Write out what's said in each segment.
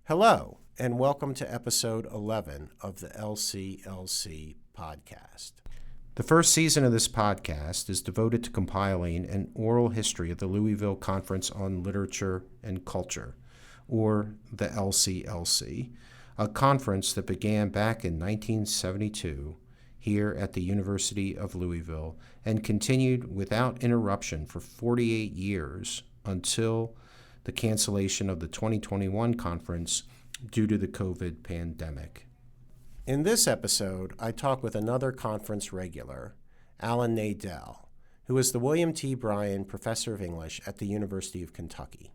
Hello, and welcome to episode 11 of the LCLC podcast. The first season of this podcast is devoted to compiling an oral history of the Louisville Conference on Literature and Culture, or the LCLC, a conference that began back in 1972 here at the University of Louisville and continued without interruption for 48 years until the cancellation of the 2021 conference due to the COVID pandemic. In this episode, I talk with another conference regular, Alan Nadel, who is the William T. Bryan Professor of English at the University of Kentucky.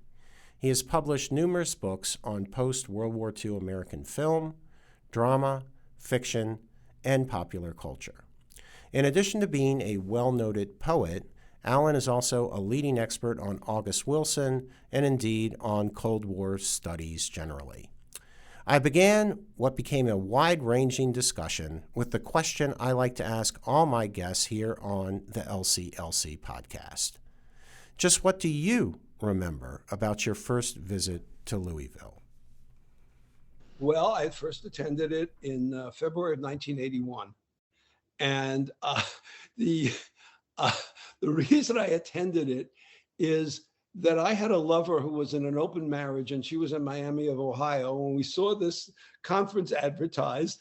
He has published numerous books on post-World War II American film, drama, fiction, and popular culture. In addition to being a well-noted poet, Alan is also a leading expert on August Wilson and indeed on Cold War studies generally. I began what became a wide-ranging discussion with the question I like to ask all my guests here on the LCLC podcast. Just what do you remember about your first visit to Louisville? Well, I first attended it in February of 1981. And the reason I attended it is that I had a lover who was in an open marriage, and she was in Miami of Ohio. And we saw this conference advertised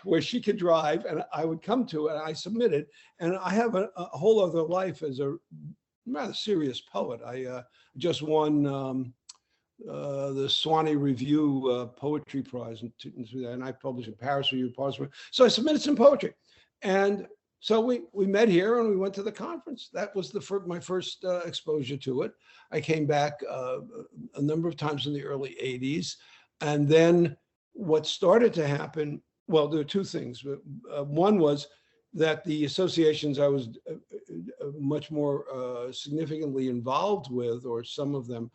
where she could drive, and I would come to it, and I submitted. And I have a whole other life as a rather serious poet. I just won the Swanee Review Poetry Prize, and I published in Paris Review. So I submitted some poetry. And so we met here and we went to the conference. That was my first exposure to it. I came back a number of times in the early 80s. And then what started to happen, well, there are two things. One was that the associations I was much more significantly involved with, or some of them,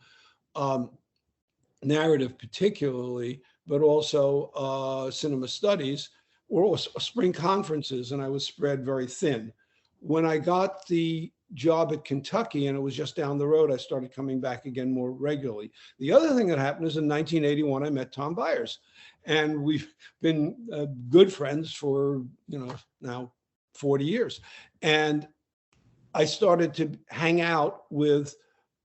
narrative particularly, but also cinema studies, or spring conferences, and I was spread very thin. When I got the job at Kentucky, and it was just down the road, I started coming back again more regularly. The other thing that happened is in 1981, I met Tom Byers, and we've been good friends for, now 40 years. And I started to hang out with,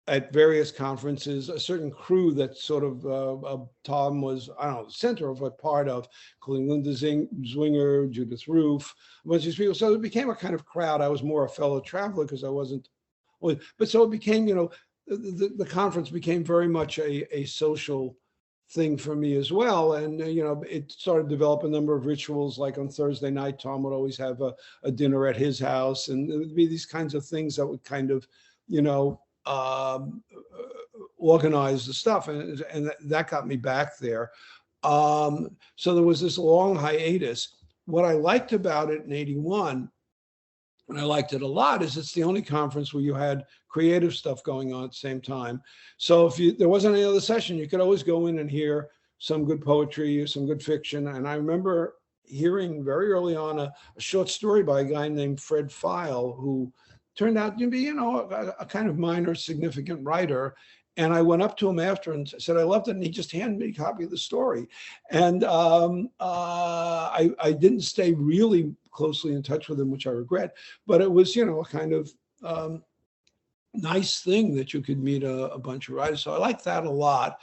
at various conferences, a certain crew that sort of Tom was, the center of, a part of, including Linda Zwinger, Judith Roof, a bunch of these people. So it became a kind of crowd. I was more a fellow traveler because I wasn't, but so it became, the conference became very much a social thing for me as well. And, it started to develop a number of rituals, like on Thursday night, Tom would always have a dinner at his house. And there would be these kinds of things that would kind of, organize the stuff, and that got me back there. So there was this long hiatus. What I liked about it in 81, and I liked it a lot, is it's the only conference where you had creative stuff going on at the same time. So if there wasn't any other session, you could always go in and hear some good poetry or some good fiction. And I remember hearing very early on a short story by a guy named Fred File, who turned out to be, a kind of minor significant writer. And I went up to him after and said, I loved it. And he just handed me a copy of the story. And I didn't stay really closely in touch with him, which I regret. But it was, a kind of nice thing that you could meet a bunch of writers. So I like that a lot.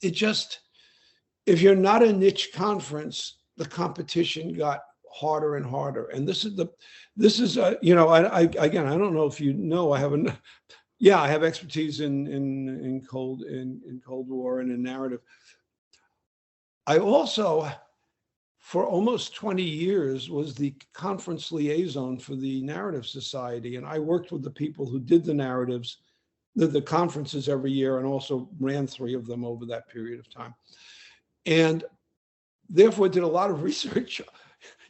It just, if you're not a niche conference, the competition got harder and harder. And this is again, I don't know if you know, I have expertise in Cold War and in narrative. I also, for almost 20 years, was the conference liaison for the Narrative Society. And I worked with the people who did the narratives, the conferences every year, and also ran 3 of them over that period of time. And therefore did a lot of research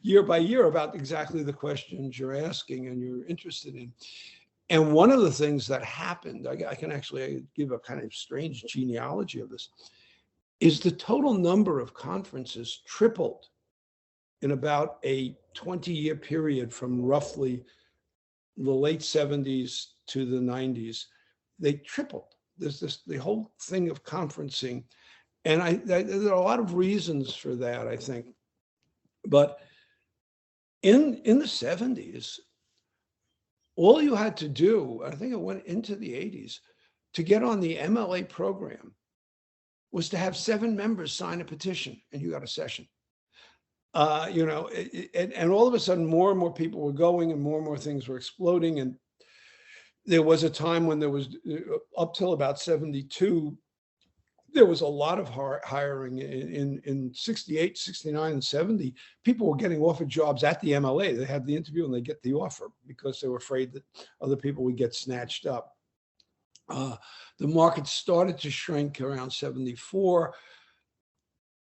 year by year about exactly the questions you're asking and you're interested in. And one of the things that happened, I can actually give a kind of strange genealogy of this, is the total number of conferences tripled in about a 20-year period from roughly the late 70s to the 90s. They tripled. the whole thing of conferencing. And there are a lot of reasons for that, I think. But in the 70s, all you had to do, I think it went into the 80s, to get on the MLA program was to have 7 members sign a petition and you got a session. And all of a sudden, more and more people were going and more things were exploding. And there was a time when there was, up till about 72, there was a lot of hiring in 68, 69, and 70. People were getting offered jobs at the MLA. They had the interview and they get the offer because they were afraid that other people would get snatched up. The market started to shrink around 74.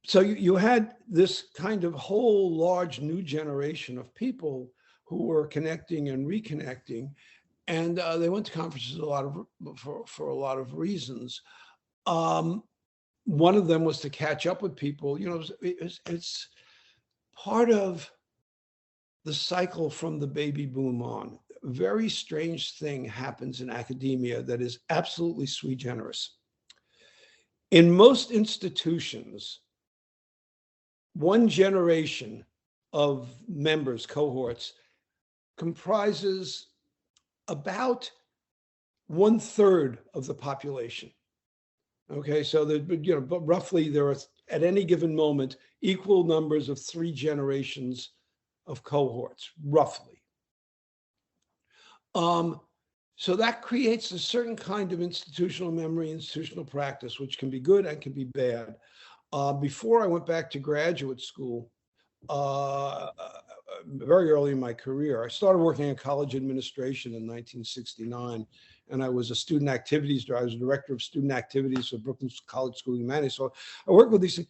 So you had this kind of whole large new generation of people who were connecting and reconnecting. And they went to conferences for a lot of reasons. One of them was to catch up with people. It's part of the cycle from the baby boom on. A very strange thing happens in academia that is absolutely sui generis. In most institutions, one generation of members, cohorts, comprises about 1/3 of the population. Okay, so but roughly there are at any given moment equal numbers of 3 generations of cohorts, roughly. So that creates a certain kind of institutional memory, institutional practice, which can be good and can be bad. Before I went back to graduate school, very early in my career, I started working in college administration in 1969, and I was a student activities director. I was director of student activities for Brooklyn College School of Humanities. So I worked with these things.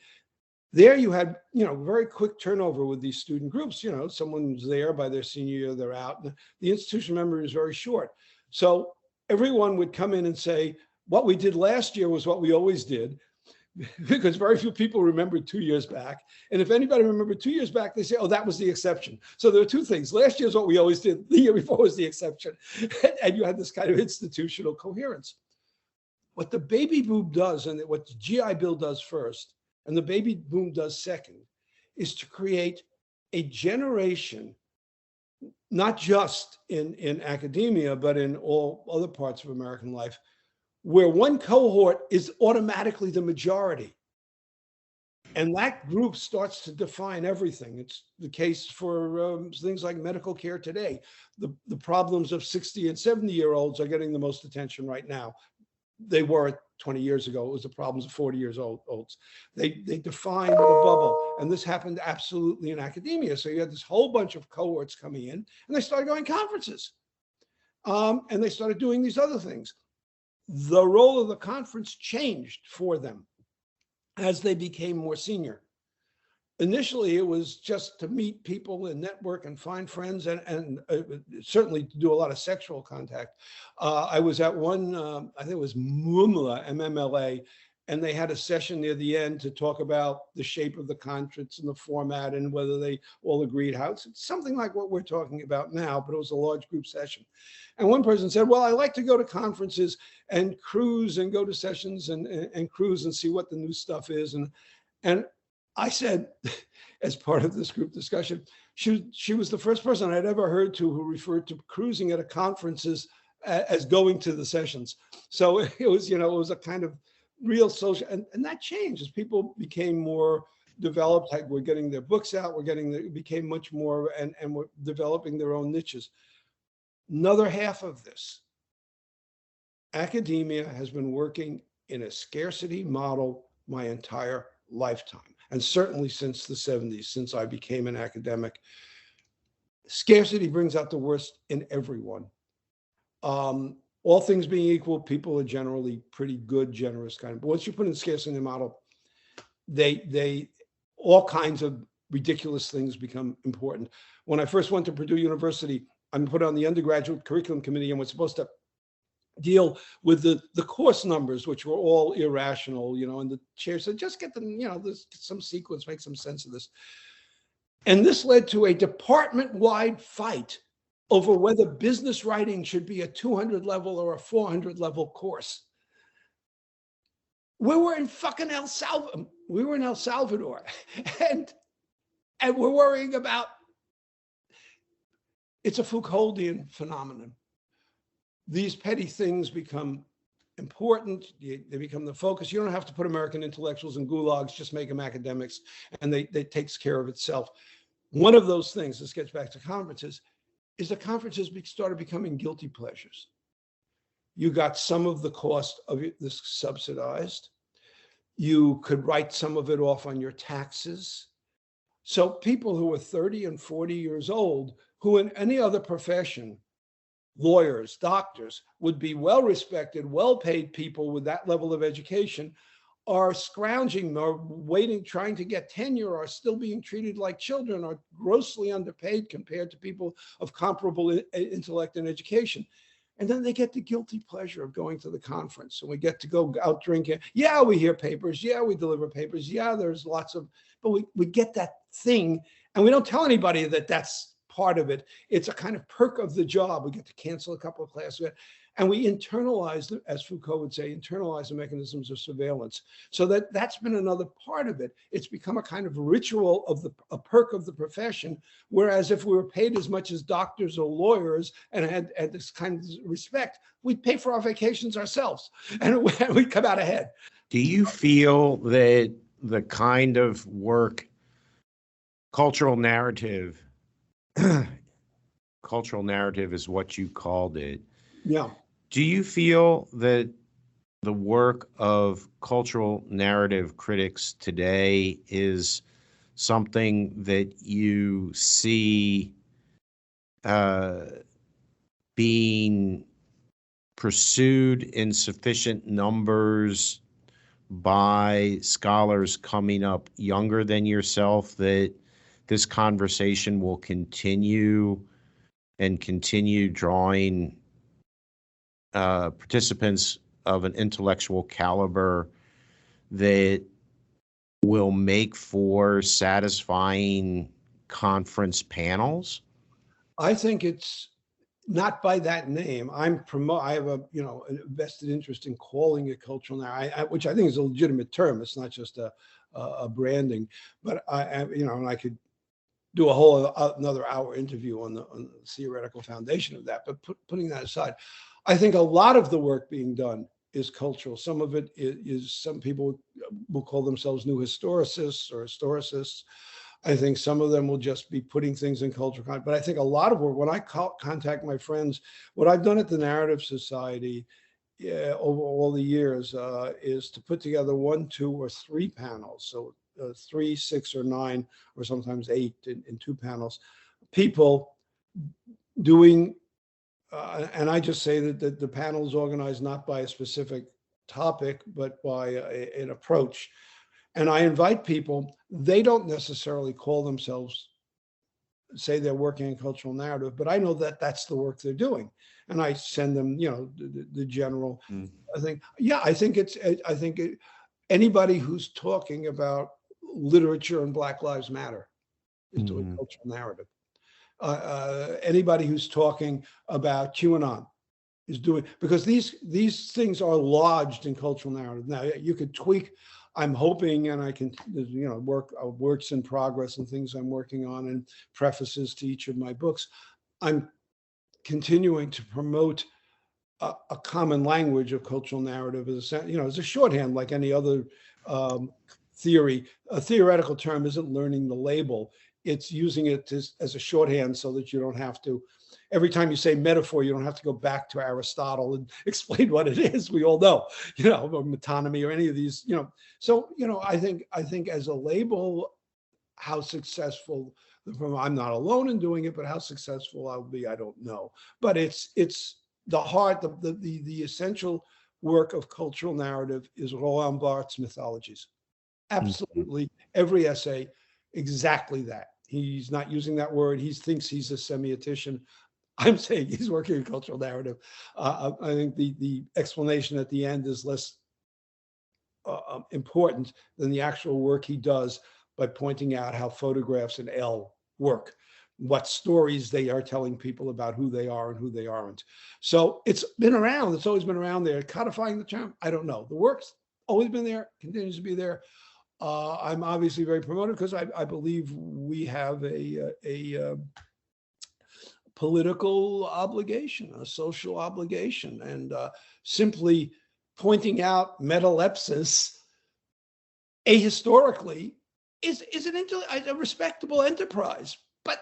There you had, very quick turnover with these student groups. Someone's there by their senior year, they're out. And the institutional memory is very short. So everyone would come in and say, what we did last year was what we always did, because very few people remembered 2 years back. And if anybody remembered 2 years back, they say, oh, that was the exception. So there are two things. Last year is what we always did. The year before was the exception. And you had this kind of institutional coherence. What the baby boom does, and what the GI Bill does first, and the baby boom does second, is to create a generation, not just in academia, but in all other parts of American life, where one cohort is automatically the majority. And that group starts to define everything. It's the case for things like medical care today. The problems of 60 and 70-year-olds are getting the most attention right now. They were 20 years ago. It was the problems of 40 years olds. They defined the bubble. And this happened absolutely in academia. So you had this whole bunch of cohorts coming in, and they started going to conferences. And they started doing these other things. The role of the conference changed for them as they became more senior. Initially, it was just to meet people and network and find friends, and certainly to do a lot of sexual contact. I was at one, I think it was MUMLA, MMLA, and they had a session near the end to talk about the shape of the conference and the format and whether they all agreed how. It's something like what we're talking about now, but it was a large group session. And one person said, well, I like to go to conferences and cruise and go to sessions and cruise and see what the new stuff is. And I said, as part of this group discussion, she was the first person I'd ever heard who referred to cruising at a conferences as going to the sessions. So it was, it was a kind of real social, and that changed as people became more developed, were getting their books out, became much more, and were developing their own niches. Another half of this, academia has been working in a scarcity model my entire lifetime. And certainly since the 70s, since I became an academic. Scarcity brings out the worst in everyone. All things being equal, people are generally pretty good, generous kind of. But once you put in scarcity model, they all kinds of ridiculous things become important. When I first went to Purdue University, I'm put on the undergraduate curriculum committee and was supposed to deal with the course numbers, which were all irrational, and the chair said, just get them, there's some sequence, make some sense of this. And this led to a department-wide fight over whether business writing should be a 200 level or a 400 level course. We were in fucking El Salvador. We were in El Salvador, and we're worrying about. It's a Foucauldian phenomenon. These petty things become important. They become the focus. You don't have to put American intellectuals in gulags. Just make them academics, and they takes care of itself. One of those things, this gets back to conferences, is the conferences started becoming guilty pleasures. You got some of the cost of this subsidized. You could write some of it off on your taxes. So people who are 30 and 40 years old, who in any other profession, lawyers, doctors, would be well-respected, well-paid people with that level of education, are scrounging or waiting, trying to get tenure, are still being treated like children, are grossly underpaid compared to people of comparable intellect and education. And then they get the guilty pleasure of going to the conference, and we get to go out drinking. Yeah, we hear papers. Yeah, we deliver papers. Yeah, there's lots of, but we get that thing, and we don't tell anybody that that's part of it. It's a kind of perk of the job. We get to cancel a couple of classes, and we internalize, as Foucault would say, internalize the mechanisms of surveillance. So that's been another part of it. It's become a kind of ritual of a perk of the profession. Whereas if we were paid as much as doctors or lawyers and had this kind of respect, we'd pay for our vacations ourselves, and we'd come out ahead. Do you feel that the kind of work, cultural narrative is what you called it? Yeah. Do you feel that the work of cultural narrative critics today is something that you see being pursued in sufficient numbers by scholars coming up younger than yourself, that this conversation will continue drawing participants of an intellectual caliber that will make for satisfying conference panels? I think it's not by that name. I have a vested interest in calling it cultural narrative, which I think is a legitimate term. It's not just a branding. But and I could do a whole another hour interview on the theoretical foundation of that. But putting that aside, I think a lot of the work being done is cultural. Some of it is some people will call themselves new historicists or historicists. I think some of them will just be putting things in cultural context. But I think a lot of work, when I contact my friends, what I've done at the Narrative Society over all the years is to put together 1, 2, or 3 panels. So 3, 6, or 9, or sometimes 8 in 2 panels. People doing, and I just say that the panel is organized not by a specific topic, but by an approach. And I invite people, they don't necessarily call themselves, say they're working in cultural narrative, but I know that that's the work they're doing. And I send them, the general thing. Yeah, I think anybody who's talking about literature and Black Lives Matter is doing cultural narrative. Anybody who's talking about QAnon is doing, because these things are lodged in cultural narrative. Now you could tweak. I'm hoping, and I can, works in progress and things I'm working on, and prefaces to each of my books. I'm continuing to promote a common language of cultural narrative as a shorthand, like any other theory. A theoretical term isn't learning the label; it's using it as a shorthand, so that you don't have to. Every time you say metaphor, you don't have to go back to Aristotle and explain what it is. We all know, or metonymy or any of these, So, I think as a label, how successful, I'm not alone in doing it, but how successful I'll be, I don't know. But it's the heart, the essential work of cultural narrative is Roland Barthes' mythologies. Absolutely every essay, exactly that. He's not using that word. He thinks he's a semiotician. I'm saying he's working in cultural narrative. I think the explanation at the end is less important than the actual work he does by pointing out how photographs and L work, what stories they are telling people about who they are and who they aren't. So it's been around. It's always been around there. Codifying the term, I don't know. The works, always been there, continues to be there. I'm obviously very promotive because I believe we have a political obligation, a social obligation, and simply pointing out metalepsis ahistorically is a respectable enterprise. But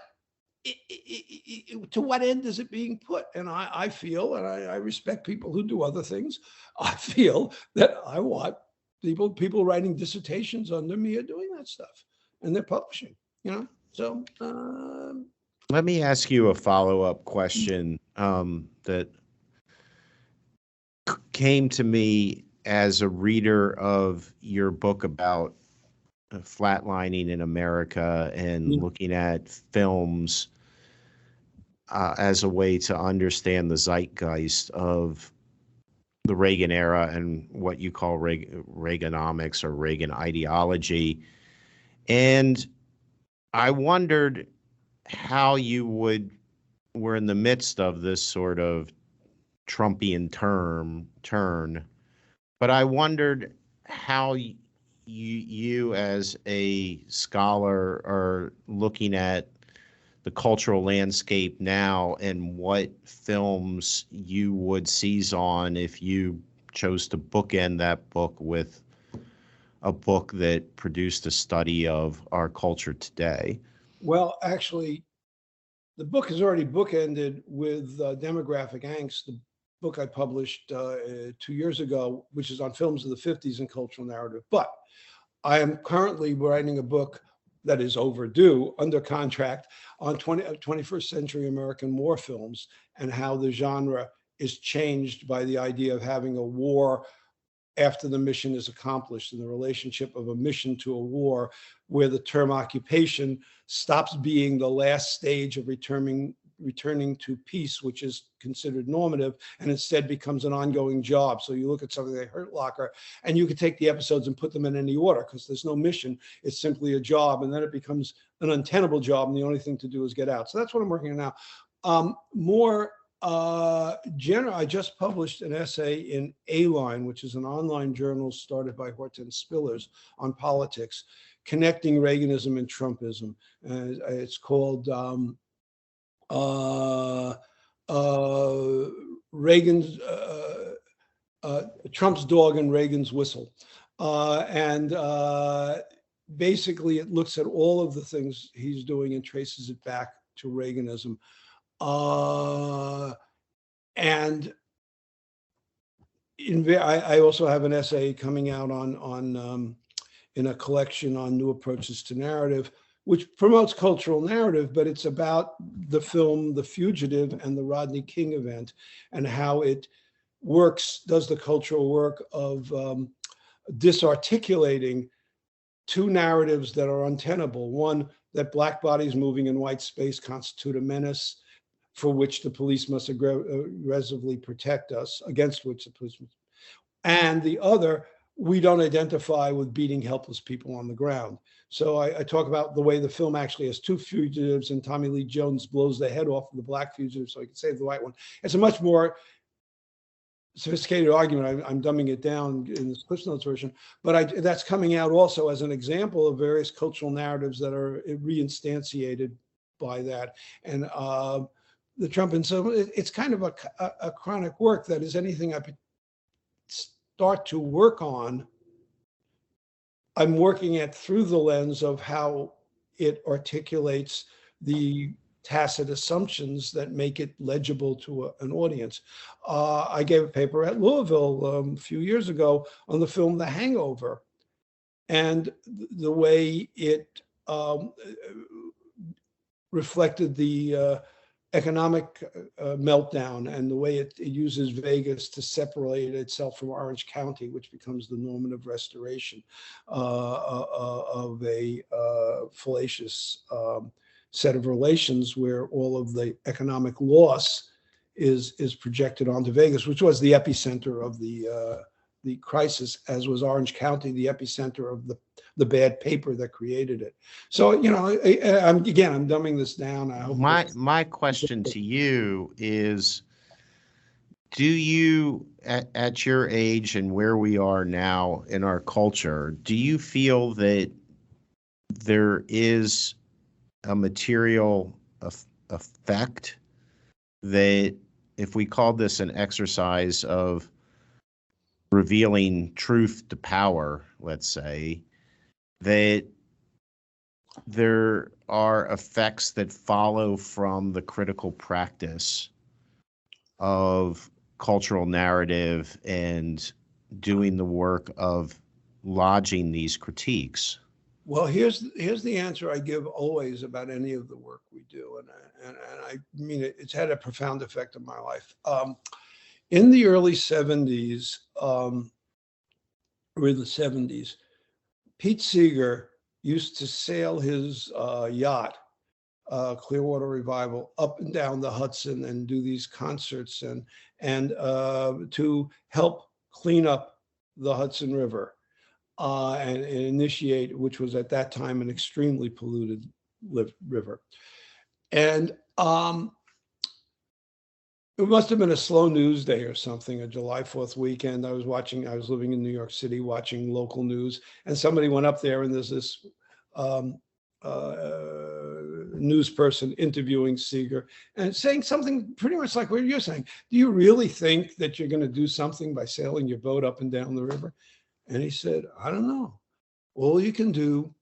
to what end is it being put? And I feel, and I respect people who do other things, I feel that I want people writing dissertations under me are doing that stuff, and they're publishing, So let me ask you a follow-up question that came to me as a reader of your book about flatlining in America and looking at films as a way to understand the zeitgeist of the Reagan era and what you call Reaganomics or Reagan ideology. And I wondered how you we're in the midst of this sort of Trumpian turn, but I wondered how you as a scholar are looking at the cultural landscape now and what films you would seize on if you chose to bookend that book with a book that produced a study of our culture today. Well, actually, the book is already bookended with Demographic Angst, the book I published 2 years ago, which is on films of the 50s and cultural narrative. But I am currently writing a book that is overdue, under contract, on 21st century American war films and how the genre is changed by the idea of having a war after the mission is accomplished, and the relationship of a mission to a war, where the term occupation stops being the last stage of returning to peace, which is considered normative, and instead becomes an ongoing job. So you look at something like Hurt Locker, and you could take the episodes and put them in any order because there's no mission. It's simply a job, and then it becomes an untenable job, and the only thing to do is get out. So that's what I'm working on now. I just published an essay in A-Line, which is an online journal started by Hortense Spillers on politics, connecting Reaganism and Trumpism. It's called Reagan's Trump's Dog and Reagan's Whistle. Basically, it looks at all of the things he's doing and traces it back to Reaganism. And I also have an essay coming out on in a collection on new approaches to narrative, which promotes cultural narrative, but it's about the film The Fugitive and the Rodney King event and how it does the cultural work of disarticulating two narratives that are untenable. One, that Black bodies moving in white space constitute a menace for which the police must aggressively protect us, against which the police must. And the other, we don't identify with beating helpless people on the ground. So I talk about the way the film actually has two fugitives, and Tommy Lee Jones blows the head off of the black fugitive so he can save the white one. It's a much more sophisticated argument. I'm dumbing it down in this Cliff Notes version, but that's coming out also as an example of various cultural narratives that are reinstantiated by that. And the Trump, and so it's kind of a chronic work that is anything I start to work on, I'm working at through the lens of how it articulates the tacit assumptions that make it legible to an audience. I gave a paper at Louisville a few years ago on the film The Hangover, and the way it reflected the economic meltdown and the way it uses Vegas to separate itself from Orange County, which becomes the normative restoration of a fallacious set of relations where all of the economic loss is projected onto Vegas, which was the epicenter of the crisis, as was Orange County, the epicenter of the bad paper that created it. So, I'm dumbing this down. My question to you is, do you, at your age and where we are now in our culture, do you feel that there is a material effect that, if we called this an exercise of revealing truth to power, let's say, that there are effects that follow from the critical practice of cultural narrative and doing the work of lodging these critiques? Well, here's the answer I give always about any of the work we do, and I mean it's had a profound effect on my life. In the early 70s, or the 70s, Pete Seeger used to sail his yacht, Clearwater Revival, up and down the Hudson and do these concerts and to help clean up the Hudson River. And initiate, which was at that time an extremely polluted river. And it must have been a slow news day or something, a July 4th weekend. I was living in New York City watching local news, and somebody went up there, and there's this news person interviewing Seeger and saying something pretty much like what you're saying. Do you really think that you're going to do something by sailing your boat up and down the river? And he said, I don't know. All you can do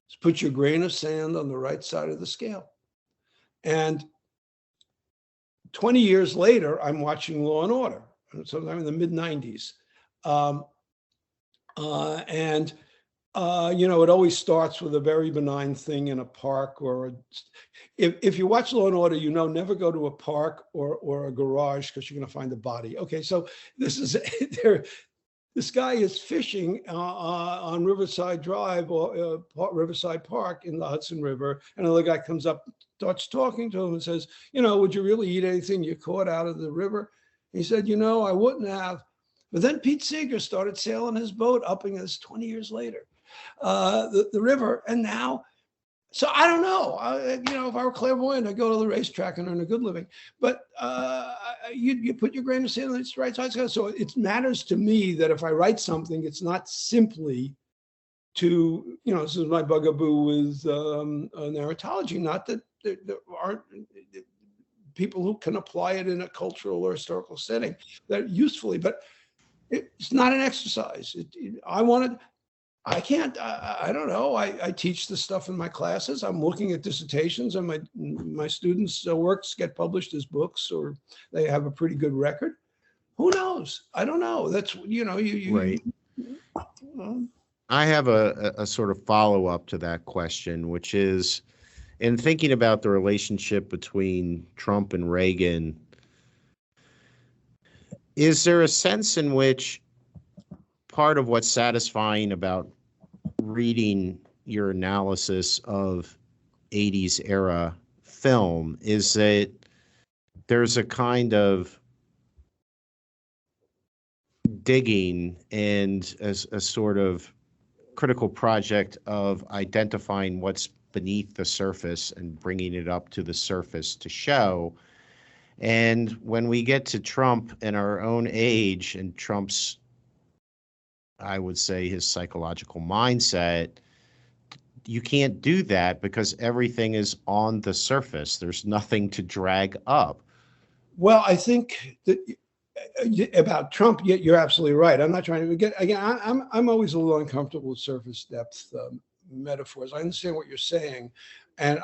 is put your grain of sand on the right side of the scale. And 20 years later, I'm watching Law and Order, sometime in the mid 90s. It always starts with a very benign thing in a park, or if you watch Law and Order, never go to a park or a garage because you're going to find a body. Okay, so this is there. This guy is fishing on Riverside Drive or Riverside Park in the Hudson River. And another guy comes up, starts talking to him and says, would you really eat anything you caught out of the river? He said, I wouldn't have. But then Pete Seeger started sailing his boat up against 20 years later, the river. And now, so I don't know, if I were clairvoyant, I'd go to the racetrack and earn a good living. But you put your grain of sand on its right side. So it matters to me that if I write something, it's not simply to, this is my bugaboo with narratology, not that there aren't people who can apply it in a cultural or historical setting that usefully, but it's not an exercise. I can't, I don't know. I teach this stuff in my classes. I'm looking at dissertations, and my students' works get published as books, or they have a pretty good record. Who knows? I don't know. That's, Right. I have a sort of follow-up to that question, which is, in thinking about the relationship between Trump and Reagan, is there a sense in which part of what's satisfying about reading your analysis of 80s era film is that there's a kind of digging and a sort of critical project of identifying what's beneath the surface and bringing it up to the surface to show. And when we get to Trump in our own age and Trump's, I would say, his psychological mindset, you can't do that because everything is on the surface. There's nothing to drag up. Well, I think that about Trump, you're absolutely right. I'm not trying to get, again, I'm always a little uncomfortable with surface depth metaphors. I understand what you're saying. And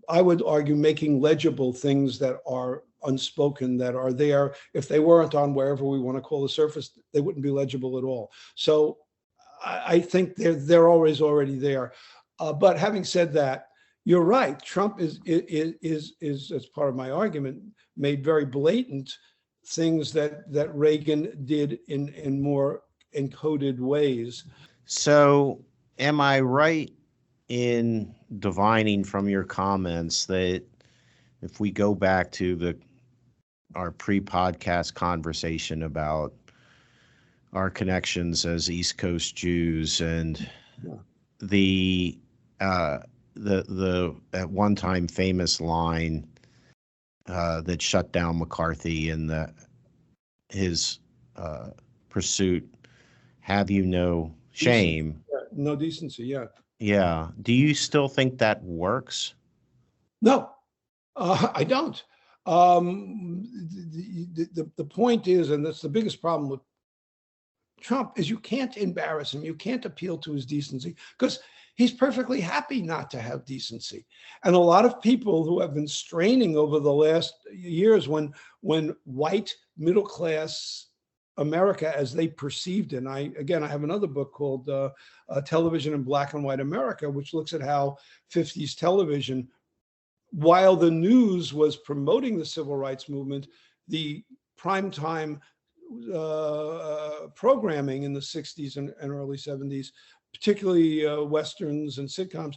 I would argue, making legible things that are unspoken, that are there. If they weren't on wherever we want to call the surface, they wouldn't be legible at all. So I think they're always already there. But having said that, you're right. Trump is, as part of my argument, made very blatant things that Reagan did in more encoded ways. So am I right in divining from your comments that if we go back to our pre-podcast conversation about our connections as East Coast Jews and the at one time famous line that shut down McCarthy and his pursuit. Have you no shame? Yeah, no decency. Yeah. Yeah. Do you still think that works? No, I don't. The point is, and that's the biggest problem with Trump, is you can't embarrass him. You can't appeal to his decency because he's perfectly happy not to have decency. And a lot of people who have been straining over the last years when white middle class America, as they perceived it. And I have another book called Television in Black and White America, which looks at how 50s television, while the news was promoting the civil rights movement, the primetime programming in the 60s and early 70s, particularly Westerns and sitcoms,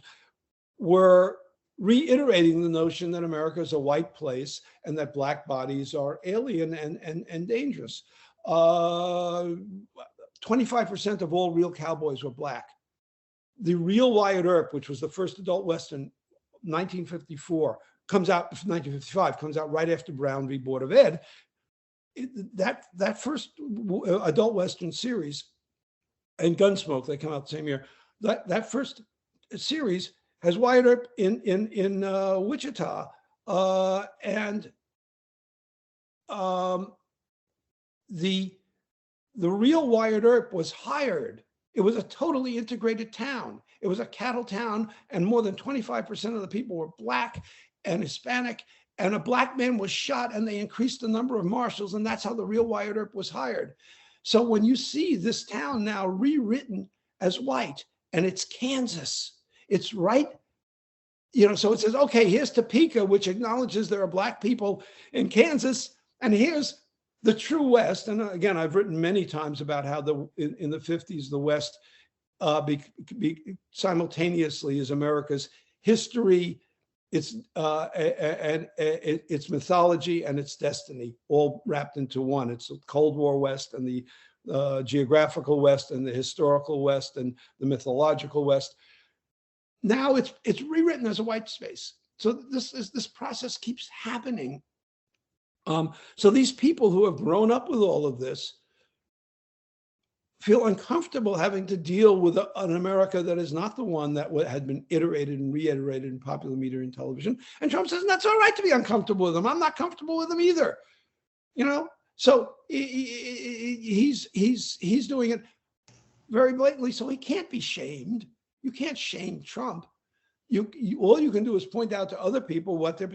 were reiterating the notion that America is a white place and that Black bodies are alien and dangerous. 25% of all real cowboys were Black. The real Wyatt Earp, which was the first adult Western, 1954, comes out, 1955, comes out right after Brown v. Board of Ed. That first adult Western series, and Gunsmoke, they come out the same year. That first series has Wyatt Earp in Wichita, and the real Wyatt Earp was hired. It was a totally integrated town. It was a cattle town, and more than 25% of the people were Black and Hispanic. And a Black man was shot, and they increased the number of marshals, and that's how the real Wyatt Earp was hired. So when you see this town now rewritten as white, and it's Kansas, it's right, so it says, okay, here's Topeka, which acknowledges there are Black people in Kansas, and here's the true West. And again, I've written many times about how in the 50s, the West simultaneously is America's history, its mythology, and its destiny, all wrapped into one. It's the Cold War West and the geographical West and the historical West and the mythological West. Now it's rewritten as a white space. So this process keeps happening. So these people who have grown up with all of this feel uncomfortable having to deal with an America that is not the one that had been iterated and reiterated in popular media and television. And Trump says, that's all right to be uncomfortable with them. I'm not comfortable with them either. So he's doing it very blatantly. So he can't be shamed. You can't shame Trump. You all you can do is point out to other people what they're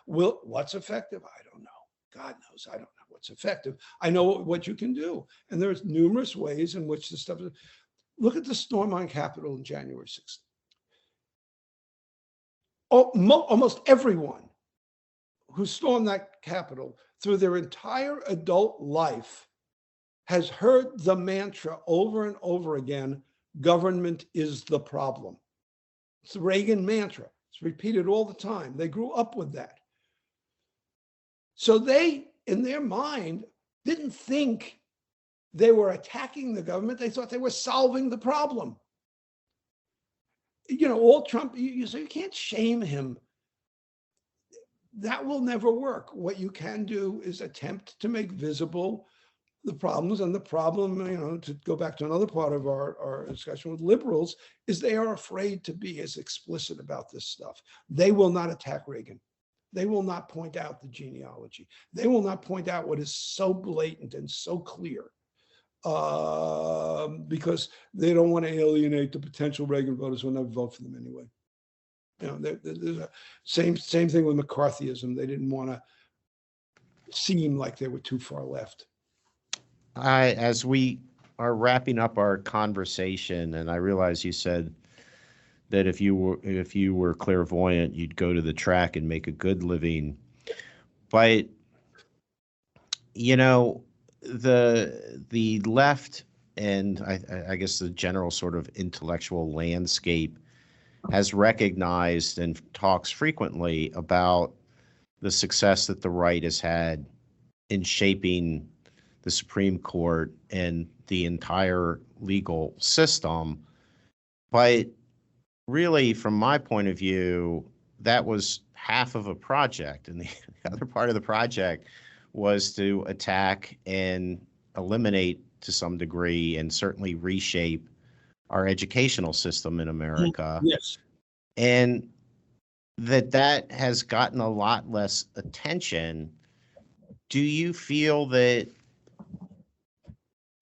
what's effective. I don't know. God knows, I don't know what's effective. I know what you can do. And there's numerous ways in which this stuff is. Look at the storm on Capitol on January 6th. Almost everyone who stormed that Capitol through their entire adult life has heard the mantra over and over again, government is the problem. It's the Reagan mantra. It's repeated all the time. They grew up with that. So they, in their mind, didn't think they were attacking the government. They thought they were solving the problem. All Trump, so you can't shame him. That will never work. What you can do is attempt to make visible the problems. And the problem, to go back to another part of our discussion with liberals, is they are afraid to be as explicit about this stuff. They will not attack Reagan. They will not point out the genealogy. They will not point out what is so blatant and so clear because they don't want to alienate the potential Reagan voters who will never vote for them anyway. There's a same thing with McCarthyism. They didn't want to seem like they were too far left. As we are wrapping up our conversation, and I realize you said that if you were clairvoyant, you'd go to the track and make a good living. But the left and I guess the general sort of intellectual landscape has recognized and talks frequently about the success that the right has had in shaping the Supreme Court and the entire legal system. But really, from my point of view, that was half of a project, and the other part of the project was to attack and eliminate to some degree and certainly reshape our educational system in America. Yes. And that has gotten a lot less attention. Do you feel that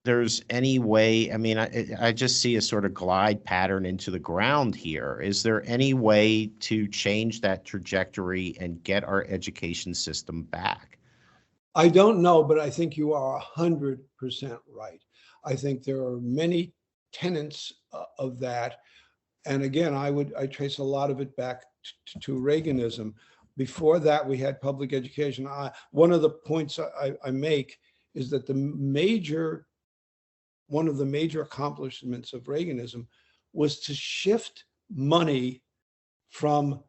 there's any way, I mean, I just see a sort of glide pattern into the ground here. Is there any way to change that trajectory and get our education system back? I don't know, but I think you are 100% right. I think there are many tenets of that. And again, I trace a lot of it back to Reaganism. Before that, we had public education. One of the points I make is that one of the major accomplishments of Reaganism was to shift money from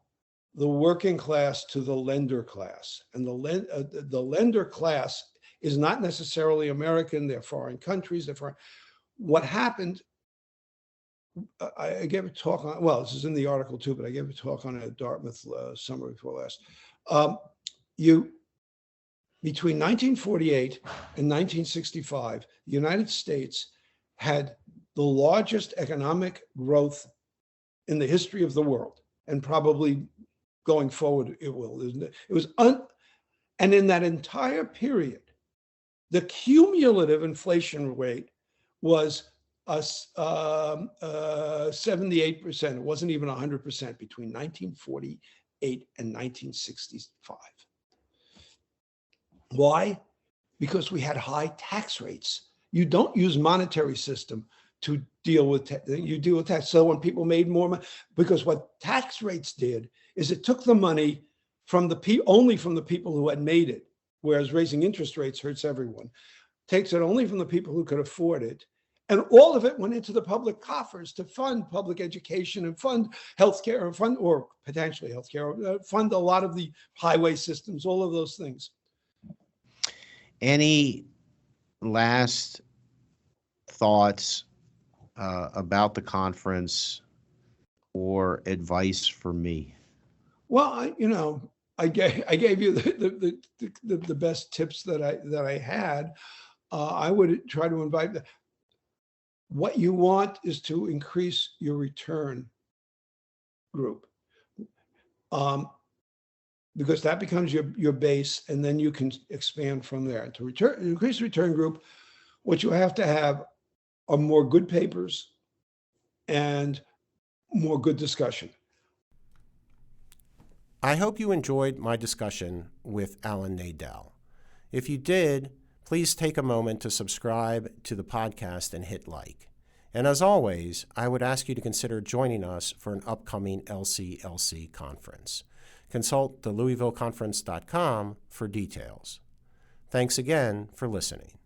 the working class to the lender class. And the lender class is not necessarily American, they're foreign countries. What happened, I gave a talk on, well, this is in the article too, but I gave a talk on it at Dartmouth summer before last. Between 1948 and 1965, the United States had the largest economic growth in the history of the world, and probably going forward it will. And in that entire period, the cumulative inflation rate was 78%. It wasn't even 100% between 1948 and 1965. Why? Because we had high tax rates. You don't use monetary system to deal with, you deal with tax. So when people made more money, because what tax rates did is it took the money from only from the people who had made it, whereas raising interest rates hurts everyone. Takes it only from the people who could afford it. And all of it went into the public coffers to fund public education and fund healthcare, or potentially healthcare, fund a lot of the highway systems, all of those things. Any last thoughts about the conference or advice for me? Well, I gave you the best tips that I had. I would try to invite what you want is to increase your return group. Because that becomes your base, and then you can expand from there. To increase the return group, what you have to have are more good papers and more good discussion. I hope you enjoyed my discussion with Alan Nadel. If you did, please take a moment to subscribe to the podcast and hit like. And as always, I would ask you to consider joining us for an upcoming LCLC conference. Consult the LouisvilleConference.com for details. Thanks again for listening.